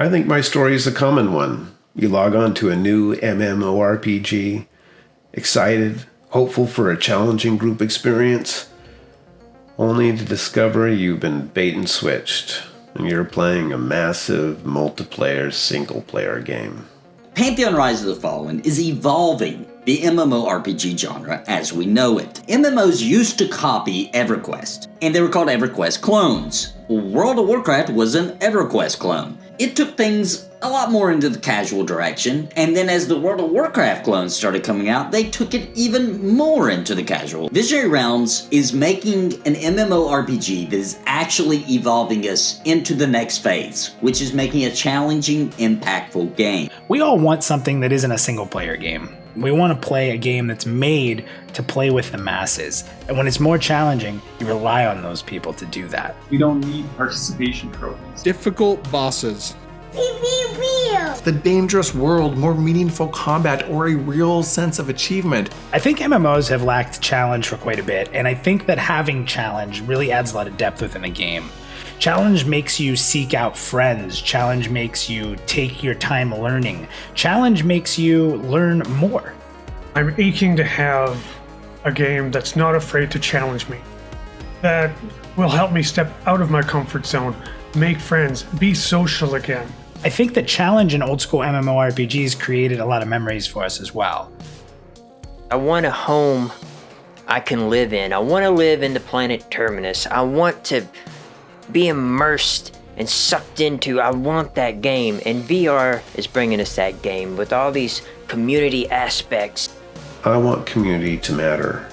I think my story is a common one. You log on to a new MMORPG, excited, hopeful for a challenging group experience, only to discover you've been bait and switched, and you're playing a massive multiplayer single-player game. Pantheon Rise of the Fallen is evolving the MMORPG genre as we know it. MMOs used to copy EverQuest, and they were called EverQuest clones. World of Warcraft was an EverQuest clone. It took things a lot more into the casual direction, and then as the World of Warcraft clones started coming out, they took it even more into the casual. Visionary Realms is making an MMORPG that is actually evolving us into the next phase, which is making a challenging, impactful game. We all want something that isn't a single-player game. We want to play a game that's made to play with the masses. And when it's more challenging, you rely on those people to do that. We don't need participation trophies. Difficult bosses. The dangerous world, more meaningful combat, or a real sense of achievement. I think MMOs have lacked challenge for quite a bit, and I think that having challenge really adds a lot of depth within the game. Challenge makes you seek out friends. Challenge makes you take your time learning. Challenge makes you learn more. I'm aching to have a game that's not afraid to challenge me, that will help me step out of my comfort zone, make friends, be social again. I think that challenge in old school MMORPGs created a lot of memories for us as well. I want a home I can live in. I want to live in the planet Terminus. I want to be immersed and sucked into. I want that game, and VR is bringing us that game with all these community aspects. I want community to matter.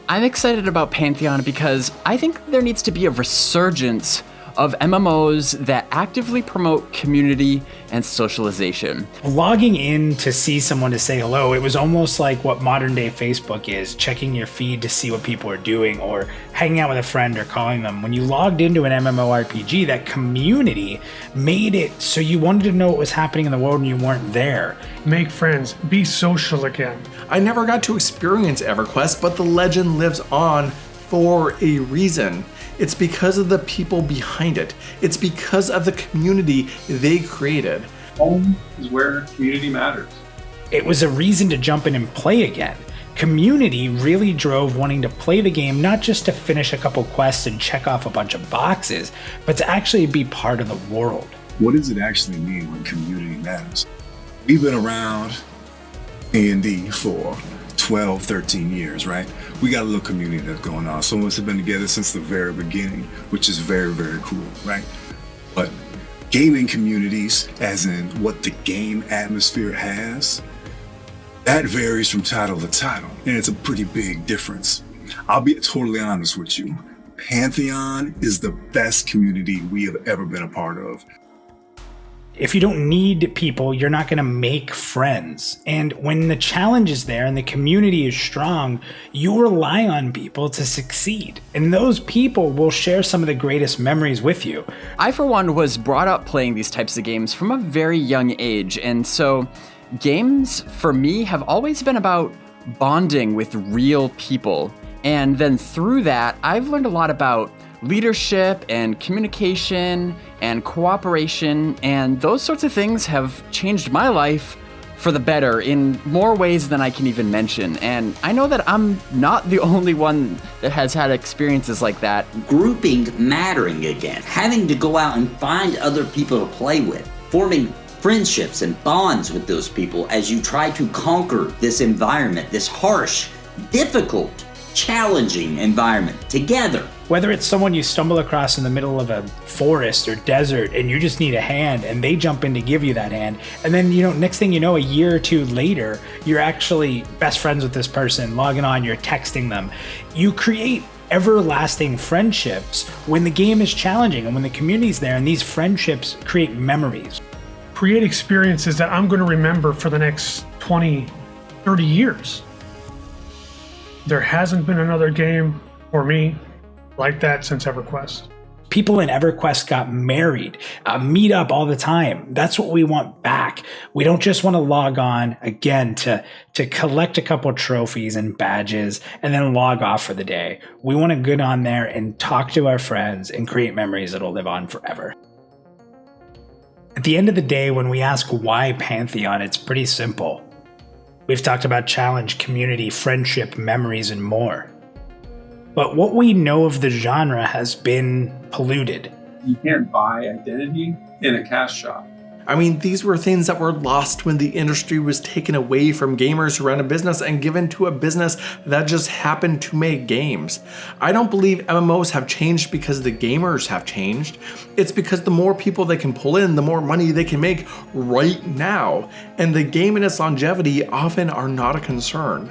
I'm excited about Pantheon because I think there needs to be a resurgence of MMOs that actively promote community and socialization. Logging in to see someone to say hello, it was almost like what modern day Facebook is, checking your feed to see what people are doing or hanging out with a friend or calling them. When you logged into an MMORPG, that community made it so you wanted to know what was happening in the world and you weren't there. Make friends, be social again. I never got to experience EverQuest, but the legend lives on for a reason. It's because of the people behind it. It's because of the community they created. Home is where community matters. It was a reason to jump in and play again. Community really drove wanting to play the game, not just to finish a couple quests and check off a bunch of boxes, but to actually be part of the world. What does it actually mean when community matters? We've been around D&D for 12, 13 years, right? We got a little community that's going on. Some of us have been together since the very beginning, which is very, very cool, right? But gaming communities, as in what the game atmosphere has, that varies from title to title, and it's a pretty big difference. I'll be totally honest with you. Pantheon is the best community we have ever been a part of. If you don't need people, you're not going to make friends. And when the challenge is there and the community is strong, you rely on people to succeed. And those people will share some of the greatest memories with you. I, for one, was brought up playing these types of games from a very young age. And so games, for me, have always been about bonding with real people. And then through that, I've learned a lot about leadership and communication and cooperation, and those sorts of things have changed my life for the better in more ways than I can even mention. And I know that I'm not the only one that has had experiences like that. Grouping mattering again, having to go out and find other people to play with, forming friendships and bonds with those people as you try to conquer this environment, this harsh, difficult, challenging environment together. Whether it's someone you stumble across in the middle of a forest or desert and you just need a hand and they jump in to give you that hand. And then, next thing you know, a year or two later, you're actually best friends with this person, logging on, you're texting them. You create everlasting friendships when the game is challenging and when the community's there, and these friendships create memories. Create experiences that I'm going to remember for the next 20, 30 years. There hasn't been another game for me like that since EverQuest. People in EverQuest got married, meet up all the time. That's what we want back. We don't just want to log on again to collect a couple trophies and badges and then log off for the day. We want to get on there and talk to our friends and create memories that'll live on forever. At the end of the day, when we ask why Pantheon, it's pretty simple. We've talked about challenge, community, friendship, memories, and more. But what we know of the genre has been polluted. You can't buy identity in a cash shop. I mean, these were things that were lost when the industry was taken away from gamers who ran a business and given to a business that just happened to make games. I don't believe MMOs have changed because the gamers have changed. It's because the more people they can pull in, the more money they can make right now. And the game and its longevity often are not a concern.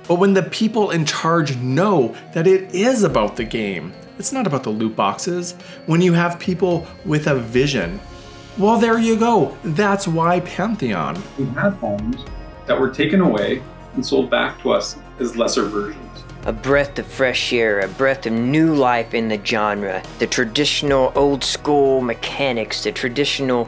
But when the people in charge know that it is about the game, it's not about the loot boxes. When you have people with a vision, well, there you go. That's why Pantheon. We had homes that were taken away and sold back to us as lesser versions. A breath of fresh air, a breath of new life in the genre. The traditional old school mechanics, the traditional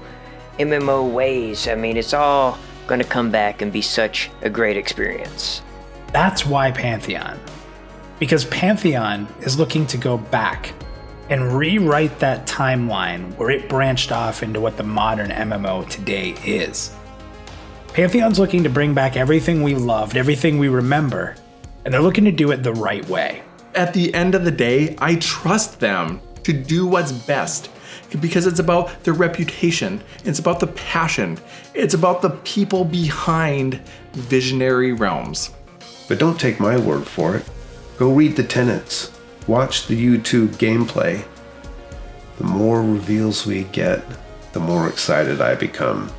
MMO ways. I mean, it's all going to come back and be such a great experience. That's why Pantheon. Because Pantheon is looking to go back and rewrite that timeline where it branched off into what the modern MMO today is. Pantheon's looking to bring back everything we loved, everything we remember, and they're looking to do it the right way. At the end of the day, I trust them to do what's best because it's about their reputation, it's about the passion, it's about the people behind Visionary Realms. But don't take my word for it. Go read the tenets. Watch the YouTube gameplay. The more reveals we get, the more excited I become.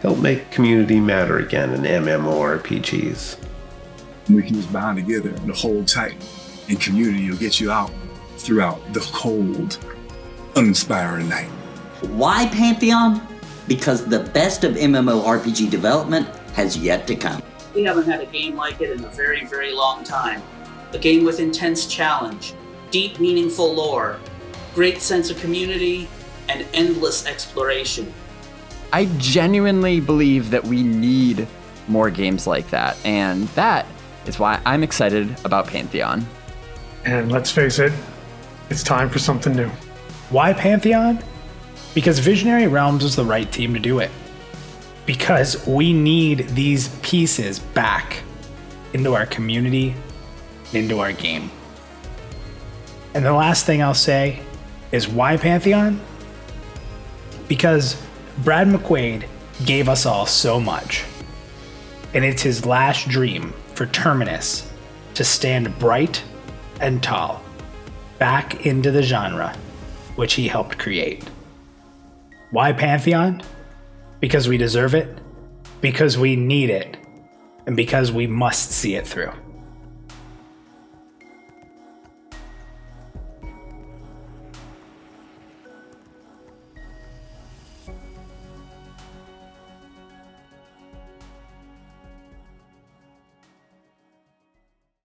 Help make community matter again in MMORPGs. We can just bind together and hold tight, and community will get you out throughout the cold, uninspiring night. Why Pantheon? Because the best of MMORPG development has yet to come. We haven't had a game like it in a very, very long time. A game with intense challenge, deep, meaningful lore, great sense of community, and endless exploration. I genuinely believe that we need more games like that, and that is why I'm excited about Pantheon. And let's face it, it's time for something new. Why Pantheon? Because Visionary Realms is the right team to do it. Because we need these pieces back into our community, into our game. And the last thing I'll say is why Pantheon? Because Brad McQuaid gave us all so much. And it's his last dream for Terminus to stand bright and tall back into the genre which he helped create. Why Pantheon? Because we deserve it, because we need it, and because we must see it through.